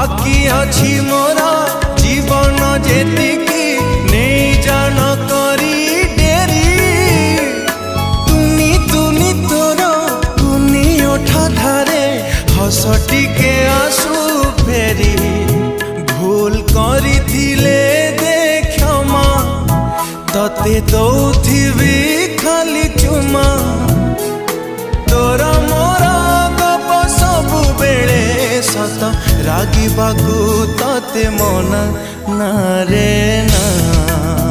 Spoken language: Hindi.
बाकी अछि मोरा जीवन जेतिकी नहीं जान करी डेरी तुनी तुनी तोर तुनी ओठा धारे हस टिके आसु फेरी भूल करी थिले दे क्षमा तते दौथिबी खाली चुमा तोरा मोरा गप सबु बेले सत रागिबाकू तते मना ना रे ना।